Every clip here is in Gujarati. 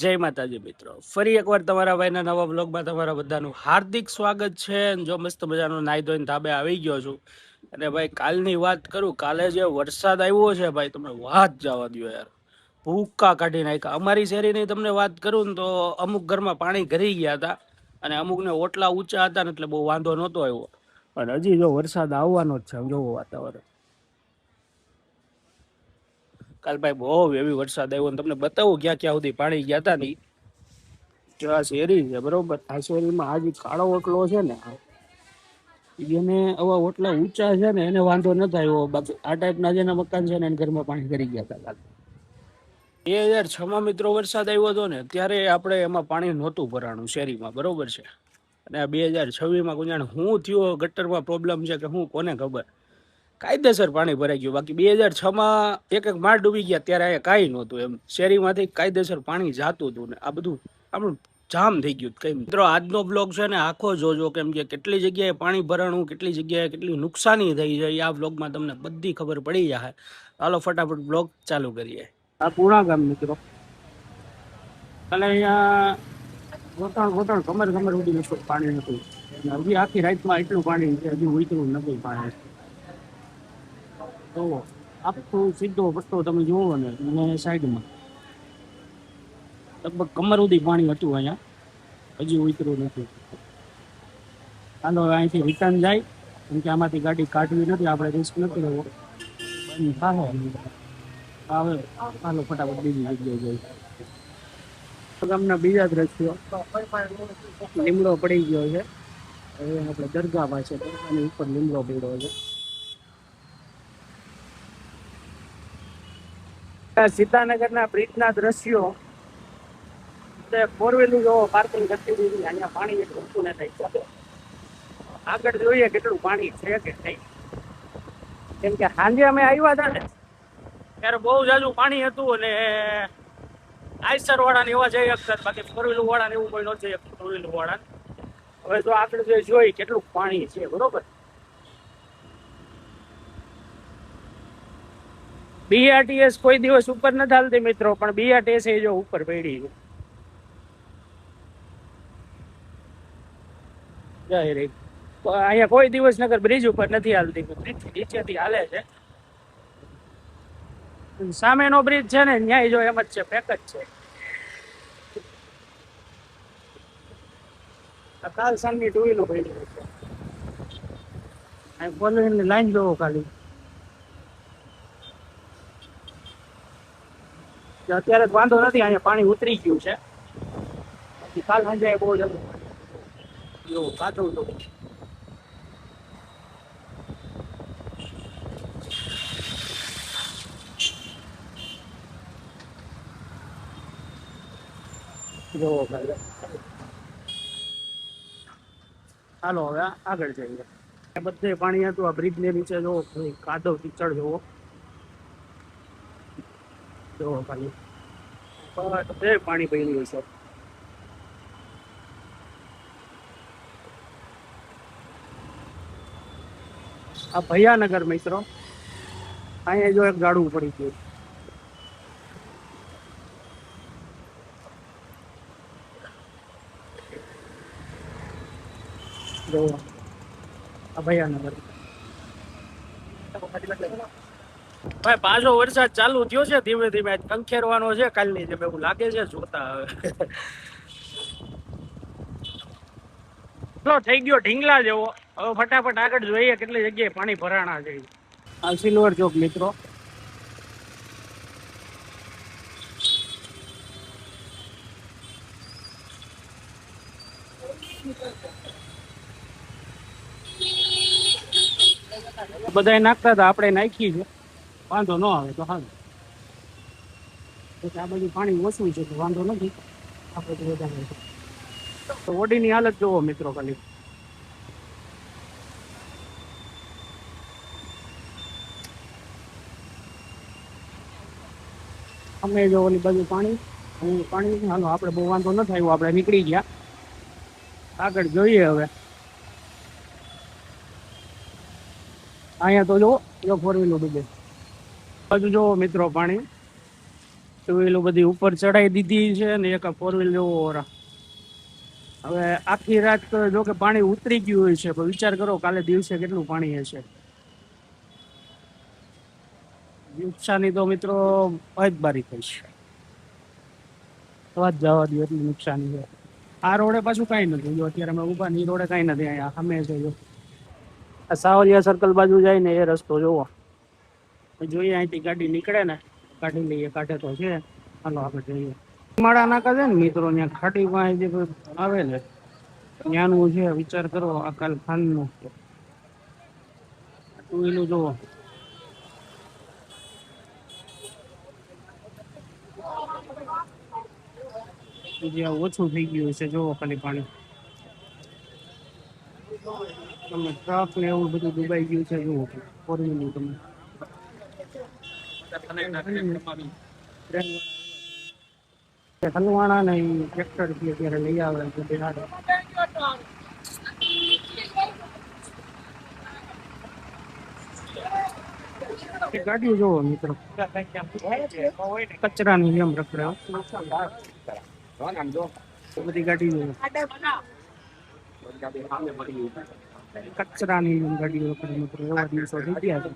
જય માતાજી મિત્રો, ફરી એકવાર તમારા ભાઈના નવા બ્લોગમાં તમારા બધાનું હાર્દિક સ્વાગત છે. જો મસ્ત મજાનો નાઈ ધોઈને ધાબે આવી ગયો છું. અને ભાઈ કાલની વાત કરું, કાલે જે વરસાદ આવ્યો છે ભાઈ, તમે વાત જવા દો યાર, ભૂક્કા કાઢી નાખ્યા. અમારી શેરીની તમને વાત કરું ને તો અમુક ઘરમાં પાણી ઘરી ગયા હતા અને અમુકને ઓટલા ઊંચા હતા ને એટલે બહુ વાંધો નહોતો આવ્યો. પણ હજી જો વરસાદ આવવાનો જ છે, જોવો વાતાવરણ. કાલ ભાઈ બહુ એવી વરસાદ આવ્યો ને તમને બતાવું ક્યાં ક્યાં સુધી પાણી ગયા હતા ને. જો આ શેરી છે બરોબર, આ શેરીમાં આ જે કાળો ઓટલો છે ને, એને આવા ઓટલા ઊંચા છે ને એને વાંધો નતો આવ્યો. બાકી આ ટાઈપના જેના મકાન છે ને એને ઘરમાં પાણી કરી ગયા હતા કાલે. 2006માં મિત્રો વરસાદ આવ્યો હતો ને ત્યારે આપણે એમાં પાણી નહોતું ભરાણું શેરીમાં, બરોબર છે. અને આ 2026માં કોઈ જાણે શું થયો, ગટરમાં પ્રોબ્લેમ છે કે શું, કોને ખબર. કાયદેસર પાણી ભરાઈ ગયું. બાકી 2006માં એક માળ ડૂબી ગયા ત્યારે અહીંયા કાંઈ નહોતું, એમ શેરીમાંથી કાયદેસર પાણી જાતું હતું ને આ બધું આપણું જામ થઈ ગયું. કઈ મિત્રો આજનો બ્લોગ છે ને આખો જોજો, કેમ કે કેટલી જગ્યાએ પાણી ભરાણું, કેટલી જગ્યાએ કેટલી નુકસાની થઈ જાય આ બ્લોગમાં તમને બધી ખબર પડી જાય. ચાલો ફટાફટ બ્લોગ ચાલુ કરીએ. આ પૂણા ગામ મિત્રો, અને અહીંયા ગોતણ કમર સુધી પાણી હતું. હજી આખી રાતમાં એટલું પાણી છે, હજી ઉતરું નથી પાણી. તો આખું સીધો પટ્ટો તમે જોવો ને, અને સાઈડમાં લગભગ કમર સુધી પાણી હતું અહીંયા, હજી ઉતરું નથી. ચાલો અહીંથી રિટર્ન જાય, કેમ કે આમાંથી ગાડી કાઢવી નથી, આપણે રિસ્ક નથી લેવો. બંધ થાય હવે ચાલો ફટાફટ બીજી જગ્યાએ જાય. ગામના બીજા દ્રશ્યો, લીમડો પડી ગયો છે. હવે આપણે દરગાહ પાસે, દરગાહની ઉપર લીમડો પડ્યો છે. સીતાનગરના બ્રિજના દ્રશ્યો, ફોર વ્હીલર જો પાર્કિંગ કરતી દીધી. અહીંયા પાણી એટલું ઊંચું ન થઈ શકે. આગળ જોઈએ કેટલું પાણી છે કે નહીં, કેમ કે સાંજે અમે આવ્યા હતા ને ત્યારે બહુ જાજુ પાણી હતું અને આઈસર વાળા ને એવા જઈ શકતા, બાકી ફોર વ્હીલર વાળા ને એવું કોઈ ન જઈ શકતું. ટુ વ્હીલર વાળા હવે તો આગળ જે જોઈ કેટલું પાણી છે, બરોબર. બીઆરટીએસ કોઈ દિવસ ઉપર ન ચાલતી મિત્રો, પણ બીઆરટીએસ એ જો ઉપર પડી છે. જય રે, અહીંયા કોઈ દિવસ નગર બ્રિજ ઉપર નથી હાલતી, બ્રિજ નીચેથી હાલે છે. સામેનો બ્રિજ છે ને ન્યાય જો એમ જ છે, પેક જ છે. કાલ સાંજની ટુ વ્હીલર પડી છે. ફોર વ્હીલરની લાઈન જોવો ખાલી, અત્યારે વાંધો નથી, અહીંયા પાણી ઉતરી ગયું છે. કાલ સાંજે બહુ જલ્દી એવું કાઢું હતું. જોવો ખાલી. ચાલો હવે આગળ જઈએ. બધે પાણી હતું. આ બ્રિજ ને નીચે જોવો, કાદવ કીચડ જોવો, જોવો ખાલી બધે પાણી પડ્યું છે. આ ભૈયાનગર મિત્રો, અહીંયા જો એક ગાડું પડી ગયું. જો આ ભૈયાનગર ભાઈ, પાછો વરસાદ ચાલુ થયો છે ધીમે ધીમે, કંખેરવાનો છે કાલની જેમ એવું લાગે છે જોતા. હવે થઈ ગયો ઢીંગલા જેવો. હવે ફટાફટ આગળ જોઈએ કેટલી જગ્યાએ પાણી ભરાણા છે. આ સિલ્વર ચોક મિત્રો, બધા નાખતા હતા, આપણે નાખી છે, વાંધો ન આવે તો હાલ. આ બધું પાણી ઓછું છે તો વાંધો નથી, આપણે તો વધારે. તો ઓડીની હાલત જોવો મિત્રો ખાલી. અમે જો ઓલી બાજુ પાણી હાલો, આપણે બહુ વાંધો ન થાય, આપણે નીકળી ગયા. આગળ જોઈએ હવે. અહીંયા તો જો ફોર વ્હીલર ડૂબે. બાજુ જોવો મિત્રો પાણી, ટુ વ્હીલો બધી ઉપર ચડાઈ દીધી છે ને એક ફોર વ્હીલ જેવો હવે આખી રાત તો જો કે પાણી ઉતરી ગયું હોય છે, પણ વિચાર કરો કાલે દિવસે કેટલું પાણી હશે. નુકસાની તો મિત્રો જ બારી થઈ છે. તો જ જવા દો એટલી નુકસાની છે. આ રોડે પાછું કઈ નથી. જો અત્યારે અમે ઉભા ની રોડે કઈ નથી. અહીંયા સામે છે જો આ સાવલિયા સર્કલ બાજુ જાય ને એ રસ્તો જોવો. જોઈએ અહીંથી ગાડી નીકળે ને કાઢી લઈએ. કાઢે તો છે. હાલો આપણે જઈએ. માળા નાકા છે ને મિત્રો, ત્યાં ખાટી પાસે જે આવે ને ત્યાંનું છે. વિચાર કરો આ કાલ ખાનનું ટુઈલું જોવો. જ્યાં ઓછું થઈ ગયું છે જોવો ખાલી પાણી. તમે ટ્રક ને એવું બધું ડૂબાઈ ગયું છે જોવો. ફોર વ્હીલનું તમે હલવાણા ને ટ્રેક્ટર થી અત્યારે લઈ આવે છે. ગાડીઓ જોવો મિત્રો, કચરાની જેમ રખડે. બધી ગાડી જોવો, કચરાની જેમ ગાડીઓ રખડે મિત્રો. એવા દિવસો થઈ ગયા છે.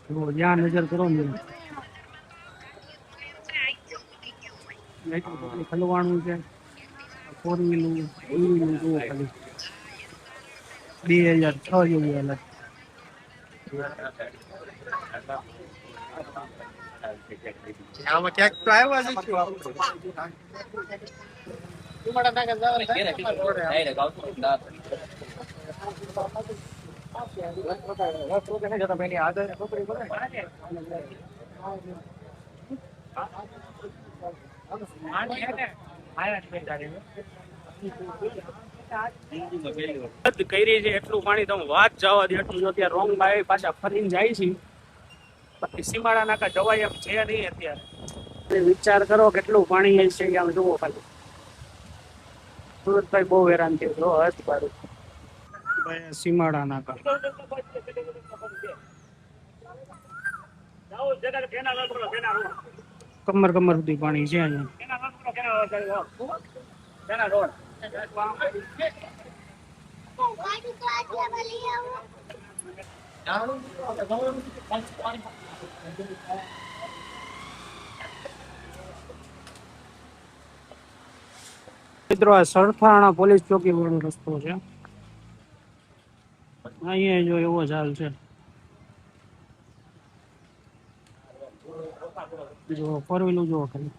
જો જ્યાં નજર કરો ને હલવાણું છે. ફોર વ્હીલું જુઓ ખાલી 2006 જેવી હાલત. આમાં ક્યાંક તો આવ્યા જ છું. કરી છે એટલું પાણી તમે વાત જવા દે. એટલું જો ત્યાં રોંગ બાય પાછા ફરીને જાય છે. પછી સીમાડા નાકા જવાય એમ છે નહીં અત્યારે. વિચાર કરો કેટલું પાણી છે. આમ જુઓ ખાલી. સુરતભાઈ બહુ હેરાન થયું. જો હજ મારું સીમાડા નાકા કમર કમર સુધી પાણી છે અહીંયા. મિત્રો આ સરથાણા પોલીસ ચોકી વાળો રસ્તો છે. અહીંયા જો એવો જ હાલ છે. જો ફોર વ્હીલું જો ખાલી.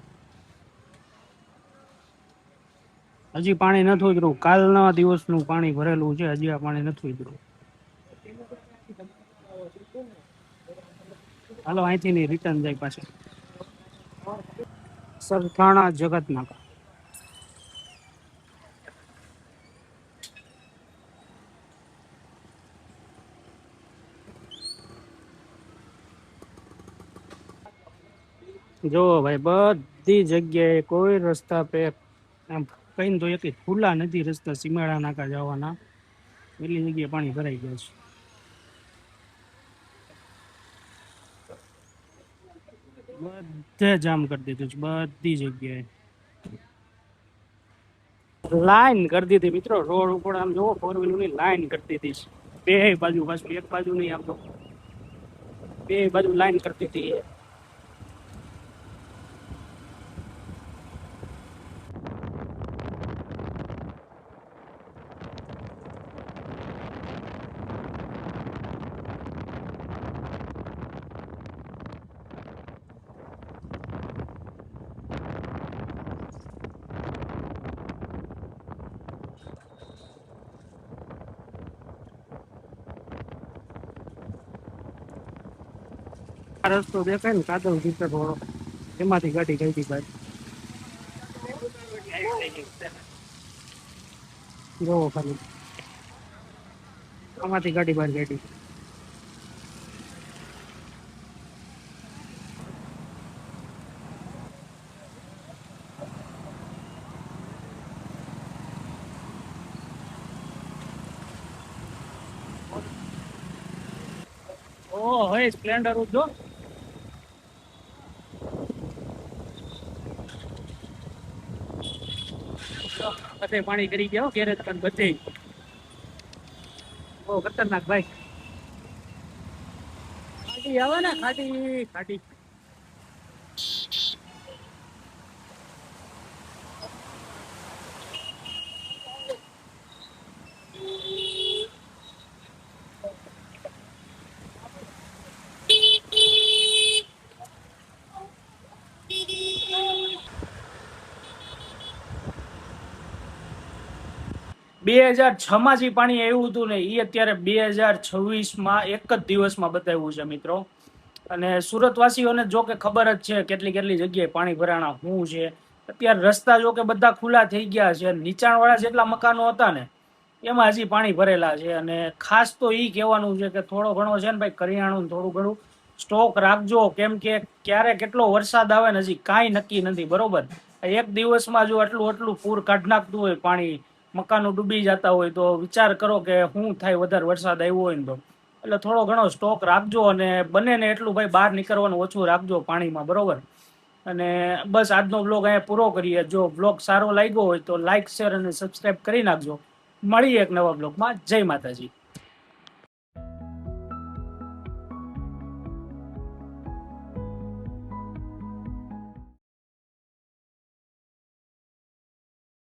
હજી પાણી નથી ઉતર્યું. કાલના દિવસનું પાણી ભરેલું છે. હજી આ પાણી નથી ઉતર્યું. હાલો અહીંથી નહીં રિટર્ન જાય પાછું. સરથાણા જગત નાકા. જો ભાઈ બધી જગ્યાએ કોઈ રસ્તા પે આમ કઈ તો એક ખુલ્લા નથી રસ્તા સીમાડા નાકા જવાના. એટલી જગ્યાએ પાણી ભરાઈ ગયા છે. બધે જામ કરી દીધું છે. બધી જગ્યાએ લાઈન કરી દીધી મિત્રો. રોડ ઉપર આમ જોવો ફોર વ્હીલર ની લાઈન કરી દીધી છે. બે બાજુ પાછું એક બાજુ નહીં આપતો. બે બાજુ લાઈન કરી દીધી. રસ્તો દેખાય ને કાદવ ટીચર વાળો, એમાંથી ગાડી ગઈ હતી ભાઈ. જોવો ખાલી આમાંથી ગાડી બહાર ગઈ. ઓ હોય સ્પ્લેન્ડર જો બધે પાણી કરી ગયા ગેરેજ પણ બધે બહુ ખતરનાક ભાઈ. ખાટી આવે ને ખાટી ખાટી. બે 2006 માં જે પાણી આવ્યું હતું ને એ અત્યારે 2026 એક જ દિવસમાં બતાવ્યું છે મિત્રો. અને સુરતવાસીઓને જો કે ખબર જ છે કેટલી કેટલી જગ્યાએ પાણી ભરાણા શું છે. અત્યારે રસ્તા જો કે બધા ખુલ્લા થઈ ગયા છે. નીચાણવાળા જેટલા મકાનો હતા ને એમાં હજી પાણી ભરેલા છે. અને ખાસ તો એ કહેવાનું છે કે થોડો ઘણો છે ને ભાઈ કરિયાણું થોડું ઘણું સ્ટોક રાખજો, કેમ કે ક્યારે કેટલો વરસાદ આવે ને હજી કાંઈ નક્કી નથી. બરોબર, એક દિવસમાં જો આટલું પૂર કાઢ નાખતું હોય પાણી, મકાનો ડૂબી જતા હોય તો વિચાર કરો કે શું થાય વધારે વરસાદ આવ્યો હોય ને તો. એટલે થોડો ઘણો સ્ટોક રાખજો અને બને ને એટલું ભાઈ બહાર નીકળવાનું ઓછું રાખજો પાણીમાં. બરોબર, અને બસ આજનો બ્લોગ અહીંયા પૂરો કરીએ. જો બ્લોગ સારો લાગ્યો હોય તો લાઇક, શેર અને સબસ્ક્રાઈબ કરી નાખજો. મળીએ એક નવા બ્લોગમાં. જય માતાજી.